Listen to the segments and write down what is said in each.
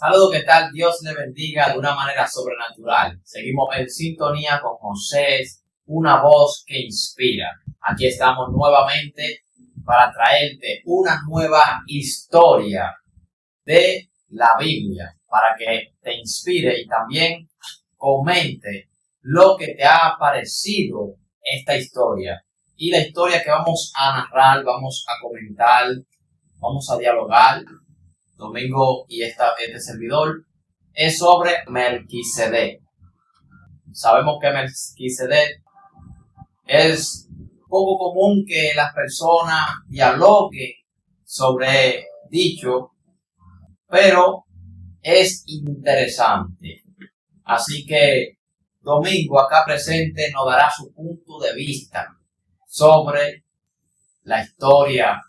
Saludos, ¿qué tal? Dios le bendiga de una manera sobrenatural. Seguimos en sintonía con José, una voz que inspira. Aquí estamos nuevamente para traerte una nueva historia de la Biblia, para que te inspire y también comente lo que te ha parecido esta historia. Y la historia que vamos a narrar, vamos a comentar, vamos a dialogar, Domingo y este servidor, es sobre Melquisedec. Sabemos que Melquisedec es poco común que las personas dialoguen sobre dicho, pero es interesante. Así que Domingo, acá presente, nos dará su punto de vista sobre la historia,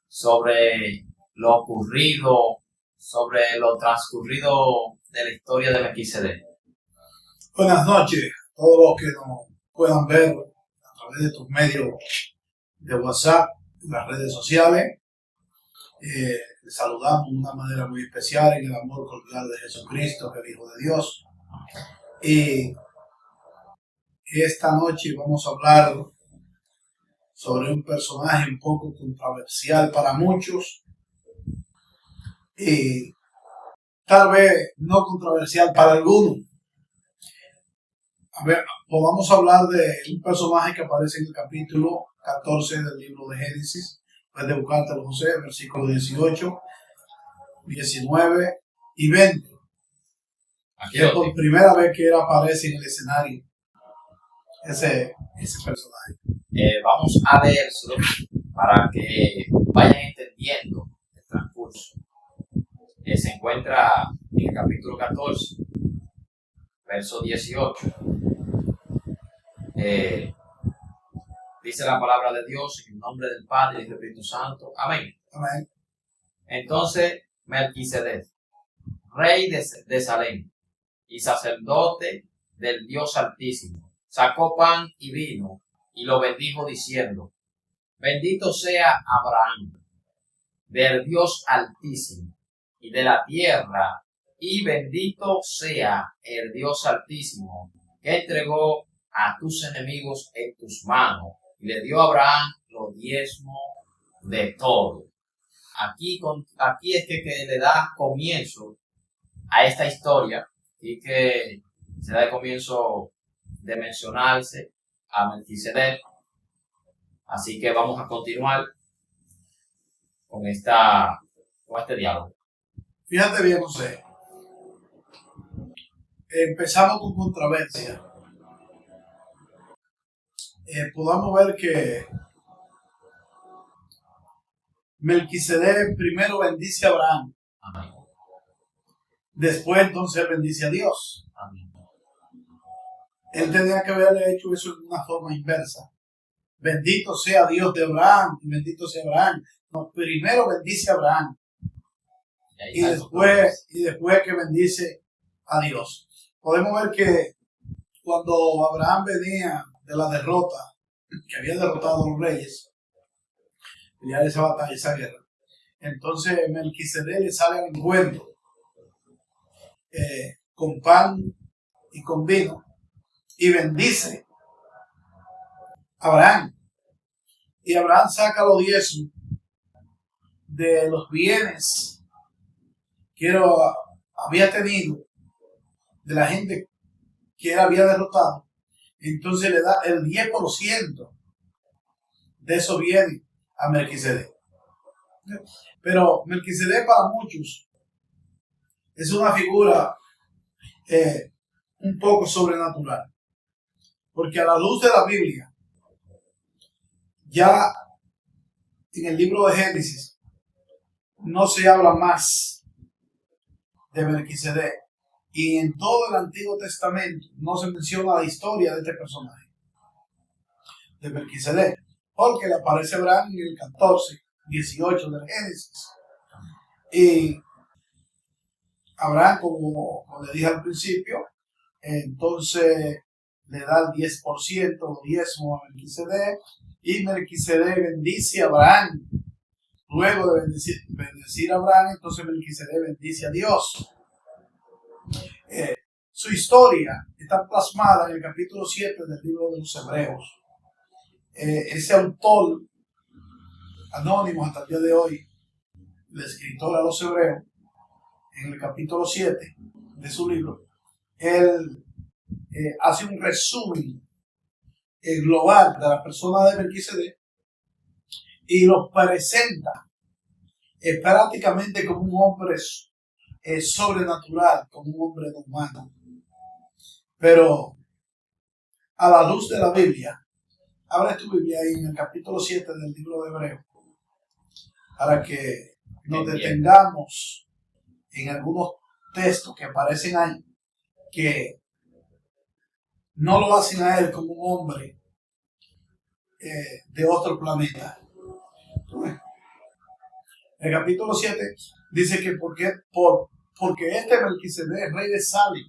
sobre lo ocurrido, sobre lo transcurrido de la historia de Melquisedec. Buenas noches a todos los que nos puedan ver a través de estos medios de WhatsApp, en las redes sociales. Les saludamos de una manera muy especial en el amor cordial de Jesucristo, el Hijo de Dios. Y esta noche vamos a hablar sobre un personaje un poco controversial para muchos y tal vez no controversial para algunos. A ver, podamos hablar de un personaje que aparece en el capítulo 14 del libro de Génesis. Puedes buscártelo, José, versículos 18, 19 y 20. Aquí Es por primera vez que él aparece en el escenario, ese personaje. Vamos a leerlo para que vayan entendiendo el transcurso. Se encuentra en el capítulo 14, verso 18. Dice la palabra de Dios en el nombre del Padre y del Espíritu Santo. Amén. Amén. Entonces Melquisedec, rey de Salem y sacerdote del Dios Altísimo, sacó pan y vino y lo bendijo diciendo: bendito sea Abraham del Dios Altísimo y de la tierra, y bendito sea el Dios Altísimo que entregó a tus enemigos en tus manos y le dio a Abraham los diezmos de todo. Aquí es que le da comienzo a esta historia y que se da el comienzo de mencionarse a Melquisedec. Así que vamos a continuar con este diálogo. Fíjate bien, José. Empezamos con controversia. Podamos ver que Melquisedec primero bendice a Abraham. Amén. Después entonces bendice a Dios. Amén. Él tenía que haberle hecho eso de una forma inversa. Bendito sea Dios de Abraham y bendito sea Abraham. No, primero bendice a Abraham y después que bendice a Dios. Podemos ver que cuando Abraham venía de la derrota, que había derrotado a los reyes, pelear esa batalla, esa guerra, entonces Melquisedec le sale al encuentro con pan y con vino y bendice a Abraham. Y Abraham saca los diezmos de los bienes que él había tenido, de la gente que él había derrotado. Entonces le da el 10% de esos bienes a Melquisedec. Pero Melquisedec para muchos es una figura un poco sobrenatural, porque a la luz de la Biblia, ya en el libro de Génesis no se habla más de Melquisedec, y en todo el Antiguo Testamento no se menciona la historia de este personaje, de Melquisedec, porque le aparece Abraham en el 14, 18 del Génesis. Y Abraham, como le dije al principio, entonces le da el 10% diezmo a Melquisedec, y Melquisedec bendice a Abraham. Luego de bendecir a Abraham, entonces Melquisedec bendice a Dios. Su historia está plasmada en el capítulo 7 del libro de los Hebreos. Ese autor anónimo hasta el día de hoy, el escritor a los Hebreos, en el capítulo 7 de su libro, él hace un resumen global de la persona de Melquisedec y lo presenta prácticamente como un hombre sobrenatural, como un hombre no humano. Pero a la luz de la Biblia, abre tu Biblia ahí en el capítulo 7 del libro de Hebreos, para que nos detengamos en algunos textos que aparecen ahí, que no lo hacen a él como un hombre de otro planeta. El capítulo 7 dice que porque este Melquisedec, rey de Salem,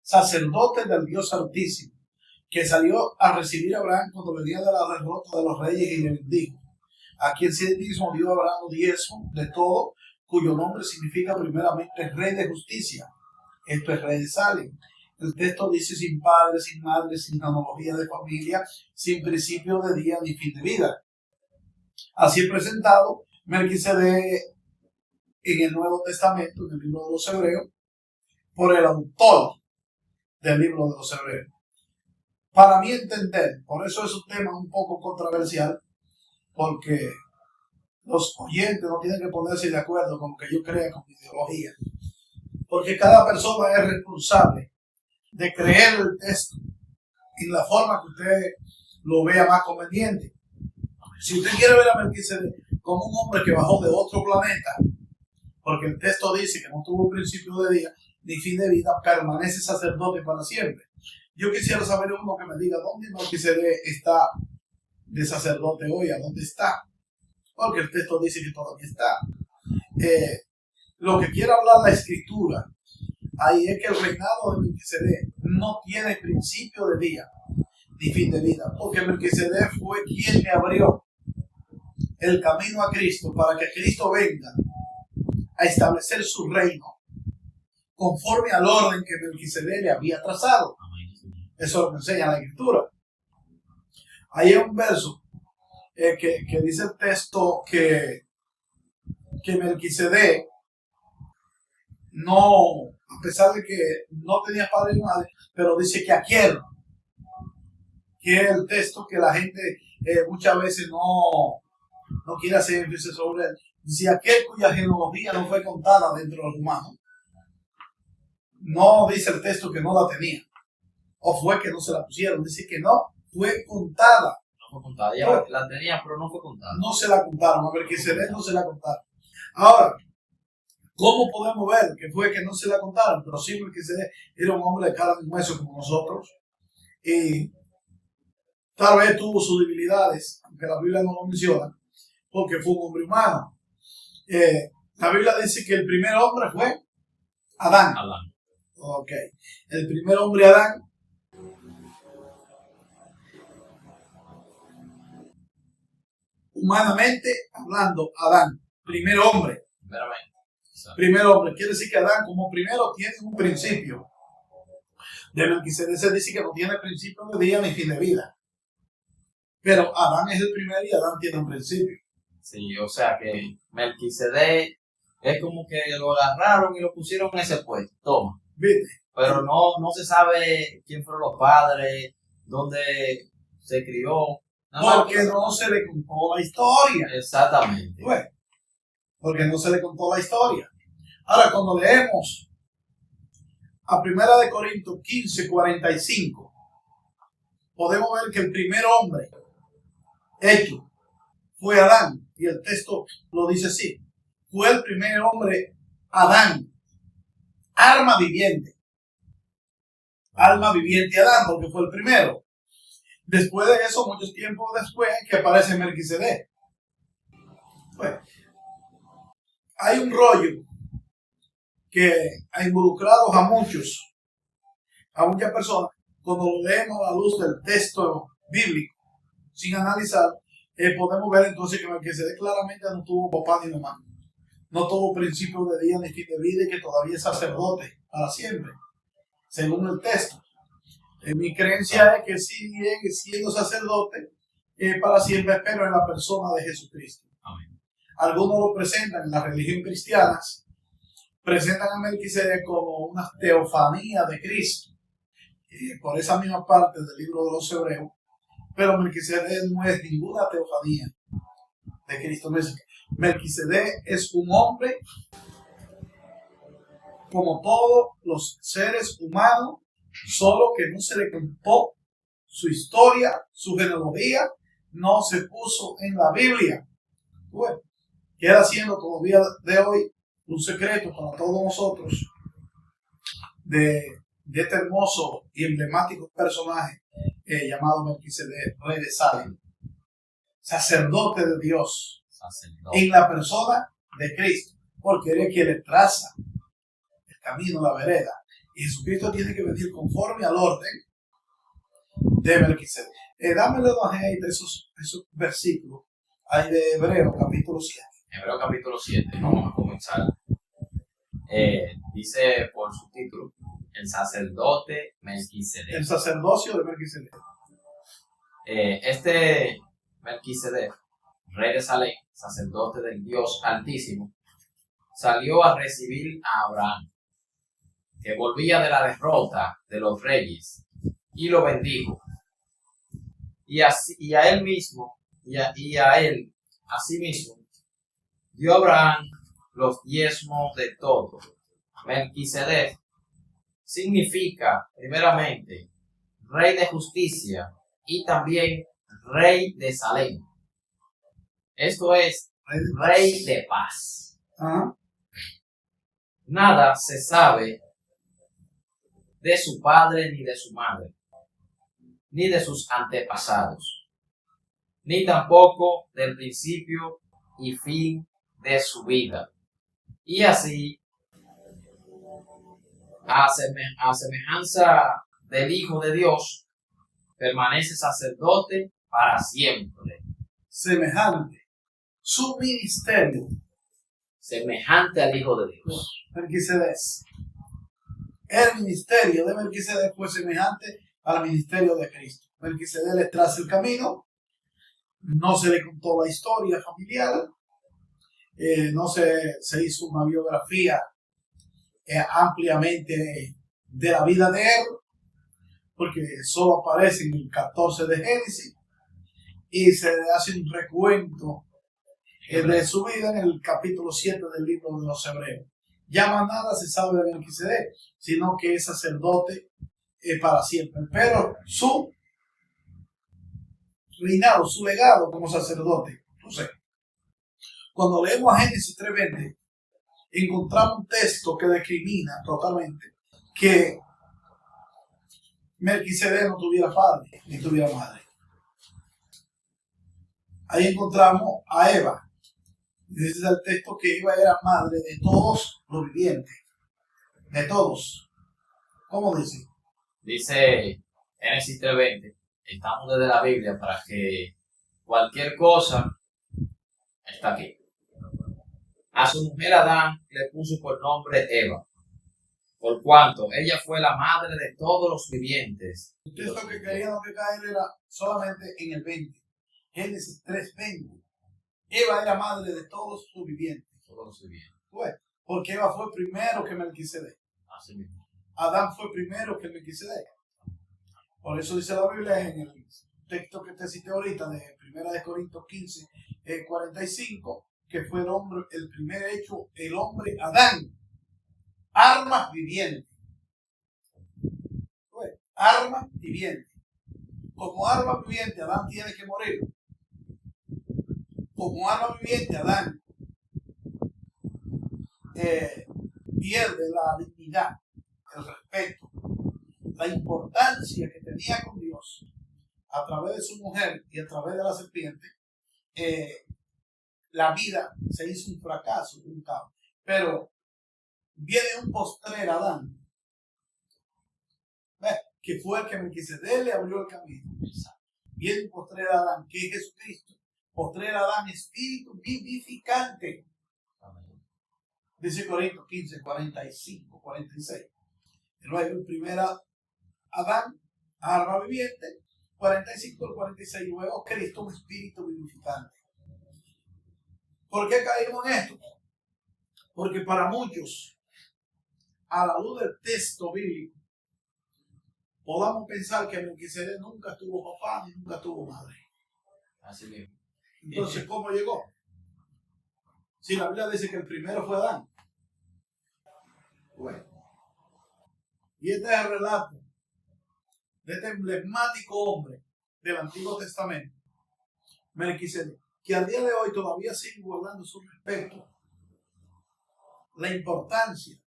sacerdote del Dios Altísimo, que salió a recibir a Abraham cuando venía de la derrota de los reyes y le bendijo, a quien sí mismo dio a Abraham diezmo de todo, cuyo nombre significa primeramente rey de justicia. Esto es rey de Salem. El texto dice sin padre, sin madre, sin analogía de familia, sin principio de día ni fin de vida. Así presentado Melquisedec en el Nuevo Testamento, en el libro de los Hebreos, por el autor del libro de los Hebreos. Para mí entender, por eso es un tema un poco controversial, porque los oyentes no tienen que ponerse de acuerdo con lo que yo crea con mi ideología, porque cada persona es responsable de creer el texto en la forma que usted lo vea más conveniente. Si usted quiere ver a Melquisedec como un hombre que bajó de otro planeta, porque el texto dice que no tuvo principio de día ni fin de vida, permanece sacerdote para siempre. Yo quisiera saber uno que me diga dónde Melquisedec está de sacerdote hoy, a dónde está, porque el texto dice que todavía está. Lo que quiere hablar la Escritura ahí es que el reinado de Melquisedec no tiene principio de día ni fin de vida, porque Melquisedec fue quien le abrió el camino a Cristo para que Cristo venga a establecer su reino conforme al orden que Melquisedec le había trazado. Eso es lo que enseña la Escritura. Hay un verso que dice el texto que Melquisedec no, a pesar de que no tenía padre y madre, pero dice que aquel, que es el texto que la gente muchas veces no quiere hacer énfasis sobre él. Dice aquel cuya genealogía no fue contada dentro de los humanos. No dice el texto que no la tenía, o fue que no se la pusieron, dice que no fue contada. No fue contada, ella la tenía, pero no fue contada. No se la contaron, a Melquisedec no se la contaron. Ahora, ¿cómo podemos ver que fue que no se la contaron? Pero sí, Melquisedec era un hombre de carne y hueso como nosotros, y tal vez tuvo sus debilidades, aunque la Biblia no lo menciona, porque fue un hombre humano. La Biblia dice que el primer hombre fue Adán. Ok. El primer hombre, Adán, humanamente hablando, Adán, primer hombre. Primer hombre. Quiere decir que Adán como primero tiene un principio. De Melquisedec se dice que no tiene principio de día ni fin de vida. Pero Adán es el primero y Adán tiene un principio. Sí, o sea que Melquisedec es como que lo agarraron y lo pusieron en ese puesto. Toma. ¿Viste? Pero no se sabe quién fueron los padres, dónde se crió. Porque no se le contó la historia. Exactamente. Bueno, porque no se le contó la historia. Ahora, cuando leemos a 1 Corintios 15:45, podemos ver que el primer hombre hecho fue Adán. Y el texto lo dice así. Fue el primer hombre Adán. Alma viviente. Alma viviente Adán, porque fue el primero. Después de eso, mucho tiempo después, que aparece Melquisedec. Bueno, hay un rollo que ha involucrado a muchas personas, cuando lo leemos a la luz del texto bíblico, sin analizar, podemos ver entonces que Melquisedec claramente no tuvo papá ni mamá. No tuvo principio de día ni fin de vida y que todavía es sacerdote para siempre. según el texto. Mi creencia es que sigue siendo sacerdote para siempre, pero en la persona de Jesucristo. Amén. Algunos lo presentan en la religión cristiana, presentan a Melquisedec como una teofanía de Cristo, por esa misma parte del libro de los Hebreos, pero Melquisedec no es ninguna teofanía de Cristo. Melquisedec es un hombre como todos los seres humanos, solo que no se le contó su historia, su genealogía, no se puso en la Biblia. Bueno, queda siendo todavía de hoy un secreto para todos nosotros de este hermoso y emblemático personaje llamado Melquisedec, rey de Salem, sacerdote de Dios, en la persona de Cristo, porque él es quien le traza el camino, la vereda, y Jesucristo tiene que venir conforme al orden de Melquisedec. Dámele esos versículos ahí de Hebreo capítulo 7. Hebreo capítulo 7, vamos a comenzar. Dice por su título, el sacerdote Melquisedec. El sacerdocio de Melquisedec. Este Melquisedec, rey de Salem, sacerdote del Dios Altísimo, salió a recibir a Abraham, que volvía de la derrota de los reyes, y lo bendijo. Y a él mismo, y a él, asimismo, dio a Abraham los diezmos de todo. Melquisedec significa, primeramente, rey de justicia y también rey de Salem. Esto es, rey de paz. Nada se sabe de su padre ni de su madre, ni de sus antepasados, ni tampoco del principio y fin de su vida. Y así, a semejanza del Hijo de Dios, permanece sacerdote para siempre. Semejante. Su ministerio. Semejante al Hijo de Dios. Melquisedec. El ministerio de Melquisedec fue semejante al ministerio de Cristo. Melquisedec le traza el camino, no se le contó la historia familiar, no se hizo una biografía ampliamente de la vida de él, porque solo aparece en el 14 de Génesis y se le hace un recuento de su vida en el capítulo 7 del libro de los Hebreos. Ya más nada se sabe de Melquisedec, sino que es sacerdote para siempre. Pero su reinado, su legado como sacerdote, no sé. Cuando leemos a Génesis 3:20, encontramos un texto que discrimina totalmente que Melquisedec no tuviera padre ni tuviera madre. Ahí encontramos a Eva. Dice el texto que Eva era madre de todos los vivientes. De todos. ¿Cómo dice? Dice Génesis 3:20. Estamos desde la Biblia para que cualquier cosa está aquí. A su mujer Adán le puso por nombre Eva, por cuanto ella fue la madre de todos los vivientes. El texto que queríamos que caer era solamente en el 20. Génesis 3:20. Eva era madre de todos sus vivientes. Todos los vivientes. Pues, porque Eva fue primero que Melquisedec. Así mismo. Adán fue primero que Melquisedec. Por eso dice la Biblia en el texto que te cité ahorita de 1 de Corintios 15:45, que fue el primer hecho, el hombre Adán. Armas vivientes. Pues, armas vivientes. Como arma viviente, Adán tiene que morir. Como arma viviente, Adán pierde la dignidad, el respeto, la importancia que tenía con Dios a través de su mujer y a través de la serpiente. La vida se hizo un fracaso, un caos. Pero viene un postrer Adán, que fue el que Melquisedec le abrió el camino. Viene un postrer Adán, que es Jesucristo. Postrer Adán, espíritu vivificante. Dice Corintios 15:45, 46. Luego el primer Adán, alma viviente, 45 al 46, luego Cristo, un espíritu vivificante. ¿Por qué caímos en esto? Porque para muchos, a la luz del texto bíblico, podamos pensar que Melquisedec nunca tuvo papá ni nunca tuvo madre. Así mismo. Entonces, ¿cómo llegó? Si la Biblia dice que el primero fue Adán. Bueno. Y este es el relato de este emblemático hombre del Antiguo Testamento, Melquisedec, que al día de hoy todavía sigue guardando su respeto, la importancia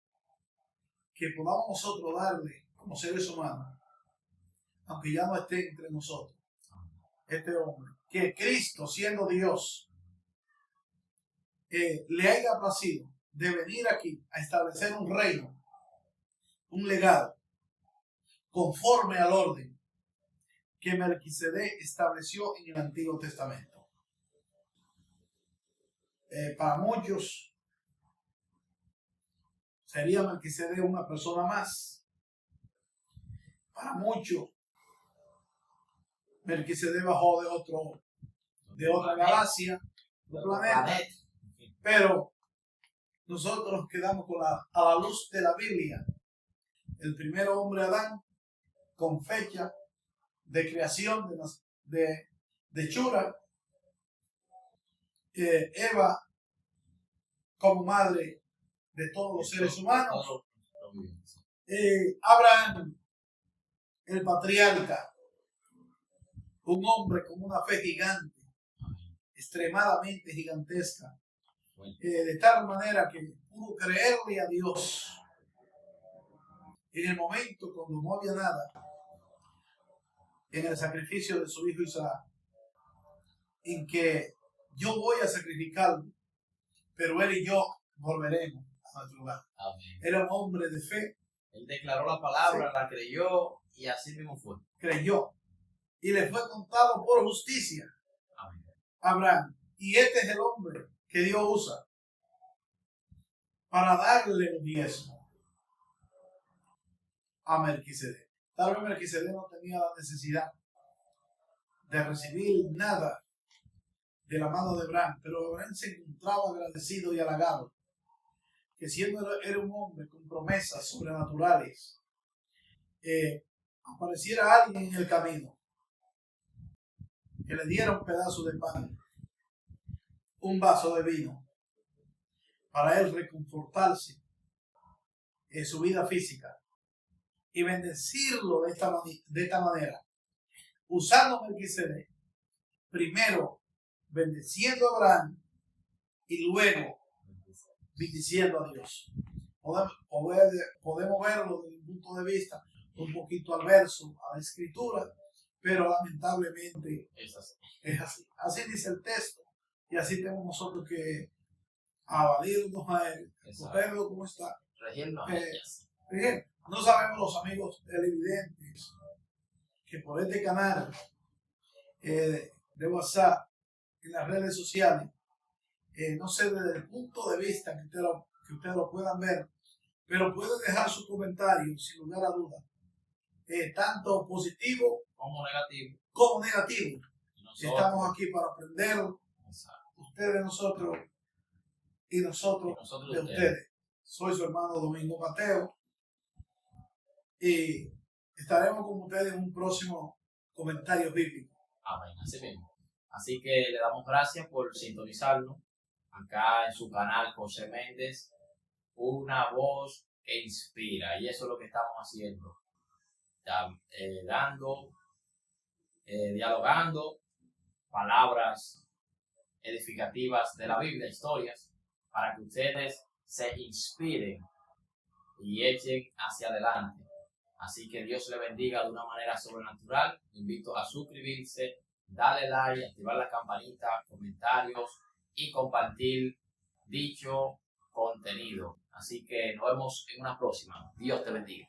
que podamos nosotros darle como seres humanos, aunque ya no esté entre nosotros, este hombre, que Cristo, siendo Dios, le haya placido de venir aquí a establecer un reino, un legado, conforme al orden que Melquisedec estableció en el Antiguo Testamento. Para muchos sería Melquisedec una persona más. Para muchos, Melquisedec bajó de otra galaxia, de planeta. Pero nosotros nos quedamos a la luz de la Biblia. El primer hombre, Adán, con fecha de creación de Chura, Eva como madre de todos los seres humanos, Abraham, el patriarca, un hombre con una fe gigante, extremadamente gigantesca, de tal manera que pudo creerle a Dios en el momento cuando no había nada, en el sacrificio de su hijo Isaac, en que yo voy a sacrificarlo, pero él y yo volveremos a nuestro lugar. Amén. Era un hombre de fe. Él declaró la palabra, sí, la creyó y así mismo fue. Creyó. Y le fue contado por justicia. Amén. Abraham. Y este es el hombre que Dios usa para darle el diezmo a Melquisedec. Tal vez Melquisedec no tenía la necesidad de recibir nada de la mano de Abraham, pero Abraham se encontraba agradecido y halagado, que siendo era un hombre con promesas sobrenaturales, apareciera alguien en el camino que le diera un pedazo de pan, un vaso de vino, para él reconfortarse en su vida física y bendecirlo de esta manera, usando Melquisedec, primero bendiciendo a Abraham y luego bendiciendo a Dios. Podemos verlo desde un punto de vista un poquito adverso a la escritura, pero lamentablemente es así. Así dice el texto y así tenemos nosotros que avalirnos a él, cogerlo como está. No sabemos los amigos televidentes que por este canal de WhatsApp, en las redes sociales, no sé desde el punto de vista que ustedes lo puedan ver, pero pueden dejar sus comentarios sin lugar a dudas, tanto positivo como negativo. Estamos aquí para aprender, ustedes de nosotros y nosotros de ustedes. Soy su hermano Domingo Mateo y estaremos con ustedes en un próximo comentario bíblico. Amén, así mismo. Así que le damos gracias por sintonizarnos acá en su canal José Méndez, una voz que inspira, y eso es lo que estamos haciendo, dialogando palabras edificativas de la Biblia, historias, para que ustedes se inspiren y echen hacia adelante. Así que Dios le bendiga de una manera sobrenatural. Le invito a suscribirse, darle like, activar la campanita, comentarios y compartir dicho contenido. Así que nos vemos en una próxima. Dios te bendiga.